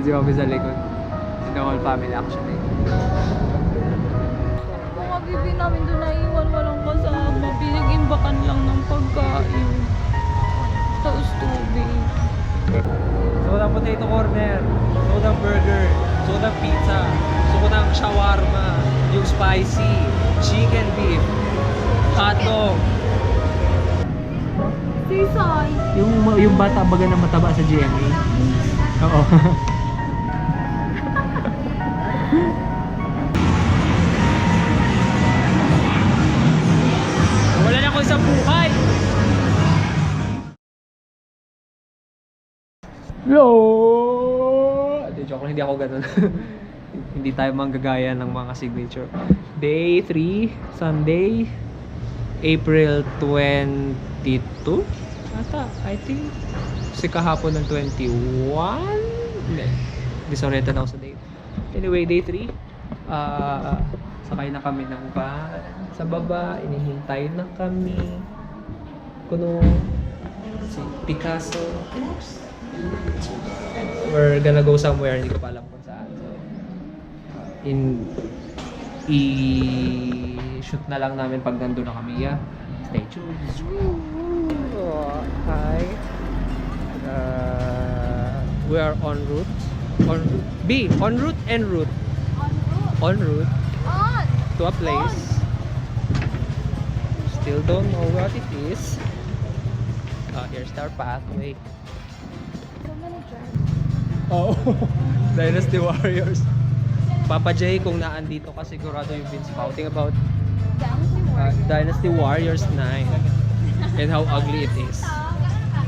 Si kami sa likod. The whole family actually. Mga bibi namin doon naiwan, walang kasama. Pinag-imbakan lang ng pagkain. Tapos tubig. Soda potato corner, soda burger, soda pizza, soda shawarma, yung spicy, chicken beef, hotdog. Sisay. Yung bata baga na mataba sa GMA. Oo. Wala na ako sa buhay. Yo! Joke lang, hindi ako ganun. Hindi tayo manggagaya ng mga signature. Day 3, Sunday, April 22? Ata, I think. Kasi kahapon ng 21? Hindi. Disoriented ako sa date. Anyway, day 3. Sakay na kami ng van. Sa baba, inihintay na kami. Kuno, si Picasso. We're gonna go somewhere, hindi ko pa alam kung saan. So, i-shoot na lang namin pag nandun na kami. Yeah. Stay tuned. Hi. We are en route. En route and route. En route On! to a place. Still don't know what it is. Here's our pathway. So many drives. Oh, Dynasty Warriors. Papa J, kung naandito ka, sigurado you've been spouting about Dynasty Warriors 9 and how ugly it is.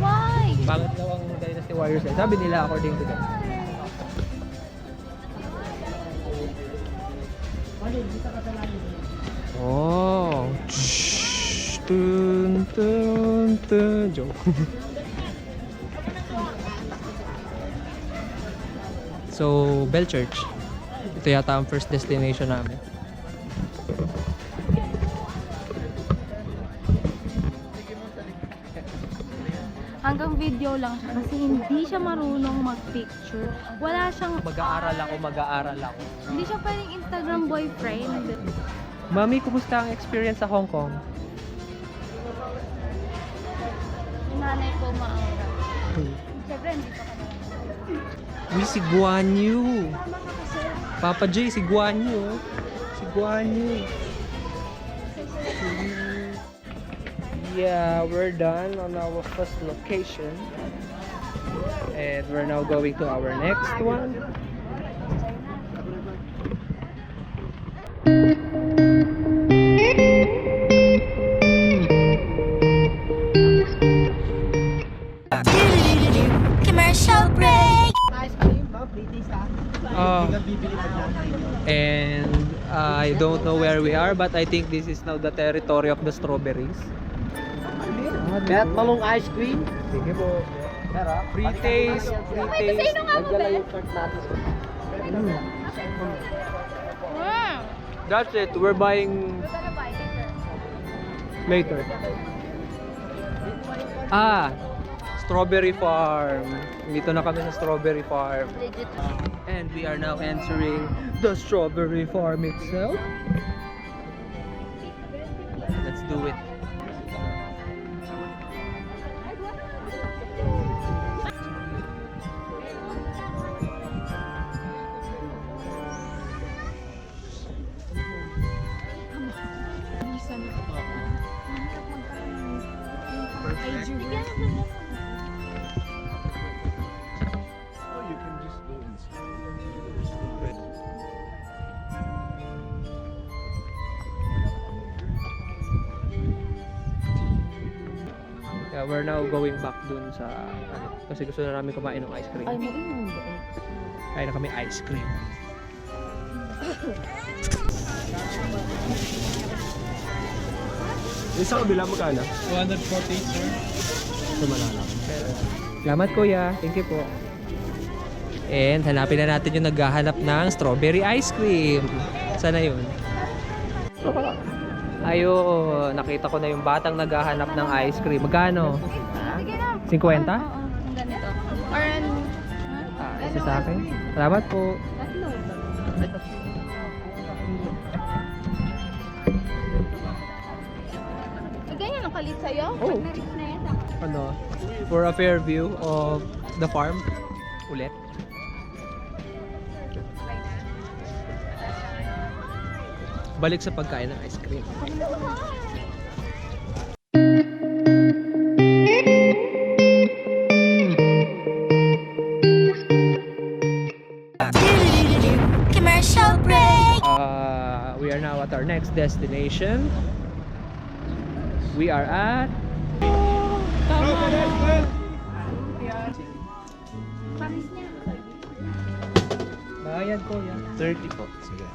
Why? Bakit daw ang Dynasty Warriors 9? Sabi nila according to them. Oh. Tun, tun, tun. Joke. So, Bell Church. Ito yata ang first destination namin. Hanggang video lang siya kasi hindi siya marunong mag-picture. Wala siyang... Mag-aaral ako. Hindi siya pwedeng Instagram boyfriend. Mami, kumusta ang experience sa Hong Kong? Yung nanay ko maanggap. Siyempre, hindi pa kami. Uy, si Guan Yu. Papa J, si Guan Yu. Si Guan Yu. Yeah, we're done on our first location. And we're now going to our next one. Commercial break! And I don't know where we are, but I think this is now the territory of the strawberries. Meron talong ice cream. Sige po. Free taste, free taste. Nagdala yung cart natin. That's it. We're buying later. Strawberry farm. Dito na kami sa strawberry farm. Legit. And we are now entering the strawberry farm itself. Let's do it. Yeah, we're now going back dun sa kasi gusto na namin kumain ng ice cream. Ay, mainom ba eh? Kain na kami ice cream. Isa kabila magkano? 240, sir. Sumalala. Salamat kuya. Thank you po. And hanapin na natin yung naghahanap ng strawberry ice cream. Sana yun? Ayun, nakita ko na yung batang naghahanap ng ice cream. Magkano? Sige na. 50? Oo, ganito. Or isa sa akin. Salamat po. Tatlo. Ganyan ang kalit sa'yo? Oh. Pag na-reach na yan. Ano, for a fair view of the farm ulit. Balik sa pagkain ng ice cream. Commercial break. We are now at our next destination. We are at Bayad ko yan. 30 po. Sige.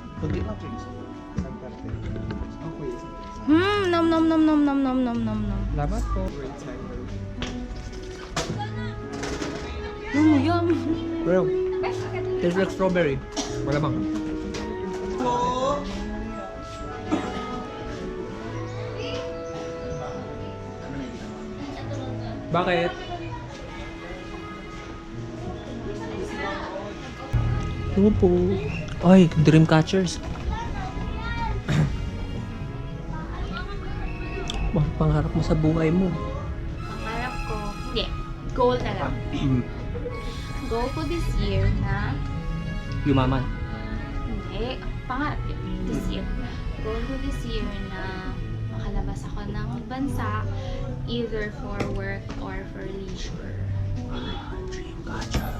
Nom nom nom nom nom nom nom nom nom. Salamat po. Yum. Bro, tastes like strawberry. Malamang. Bakit? Ito po. Ay, dream catchers. Bakit pangarap mo sa buhay mo? Pangarap ko, hindi, goal na lang. Goal ko this year na, Yumaman. hindi, pangarap yun, this year. Goal ko this year na makalabas ako ng bansa, either for work or for leisure. Dream catcher.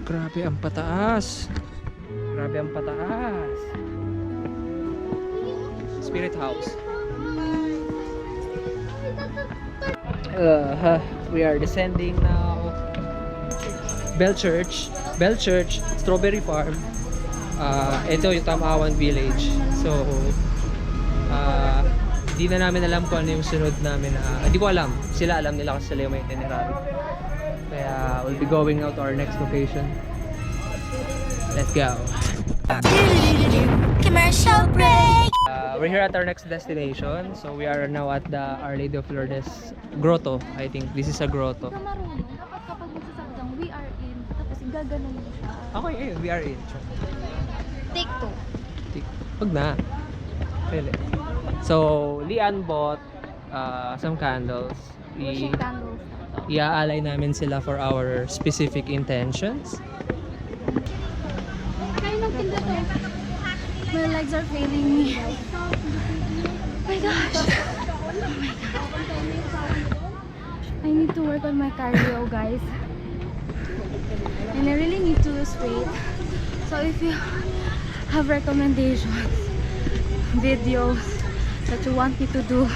Grabe ang pataas. Grabe ang pataas. Spirit House. We are descending now. Bell Church, Strawberry Farm. Ito yung Tamawan Village. So, di na namin alam kung ano yung sunod namin. Hindi ko alam. Sila alam nila kasi sila yung may itinerary. Kaya we'll be going out to our next location. Let's go. Commercial break. We're here at our next destination. So we are now at the Our Lady of Lourdes Grotto. I think this is a grotto. Sa marunong, dapat kapag magsasabdang we are in, tapos gaganon mo siya. Okay, ayun, we are in. Take two. Wag na. Really. So, Lian bought some candles. Wishing candles. Iaalay namin sila for our specific intentions. Kaya nagtinda to. My legs are failing me. Oh my gosh. Oh my god. I need to work on my cardio, guys. And I really need to lose weight. So if you have recommendations, videos that you want me to do,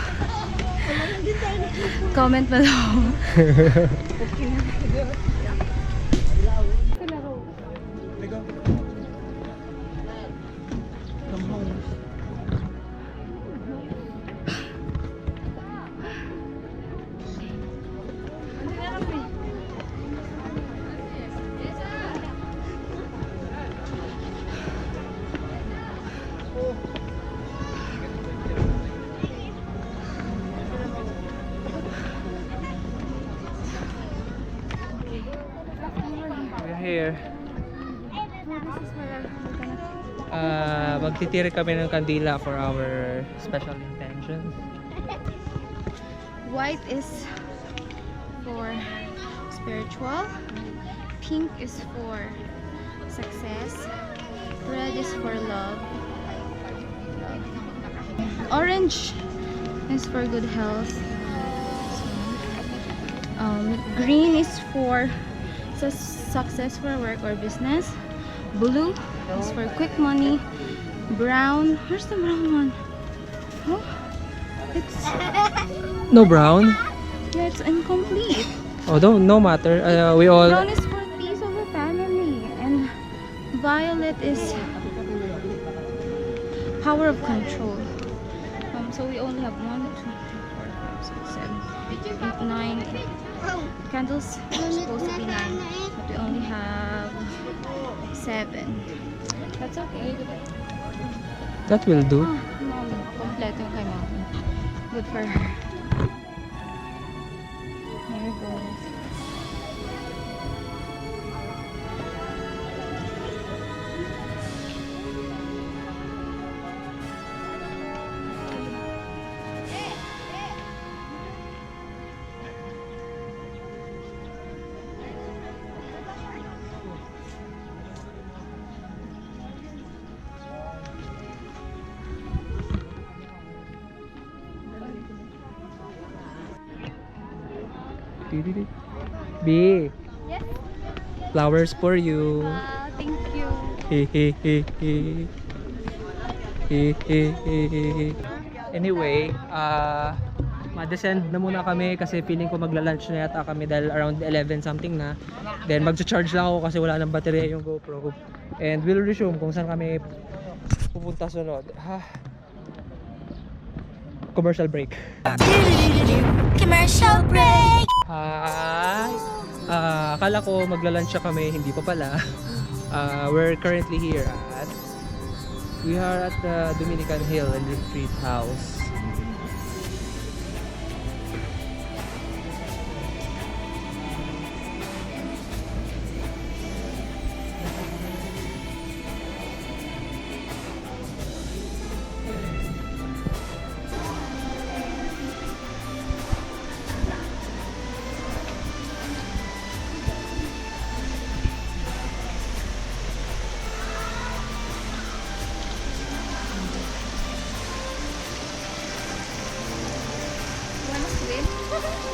comment below. We're here. This is where we're gonna Magtitiri kami ng kandila for our special intentions. white is for spiritual, pink is for success, red is for love, orange is for good health, green is for success for work or business, blue is for quick money, brown, where's the brown one? Oh, it's No brown? yeah, it's incomplete. Oh, no matter. We all Brown is for peace of the family, and violet is power of control. So we only have 1, 2, 3, 4, 5, 6, 7, 8, 9 candles. Are supposed to be 9, but we only have 7. That's okay. That will do. Mom, kompleto yung kay mom. Good for her. There it goes. B, Yes. flowers for you. Wow, thank you. Anyway, ma-descend na muna kami kasi feeling ko magla-lunch na yata kami dahil around 11 something na. Then magcha-charge lang ako kasi wala nang baterya yung GoPro. And we'll resume kung saan kami pupunta sunod. Commercial break. Commercial break. Hi! Akala ko magla-lunch na kami, hindi pa pala. We're currently here at we are at the Dominican Hill and Retreat House. Wanna swim?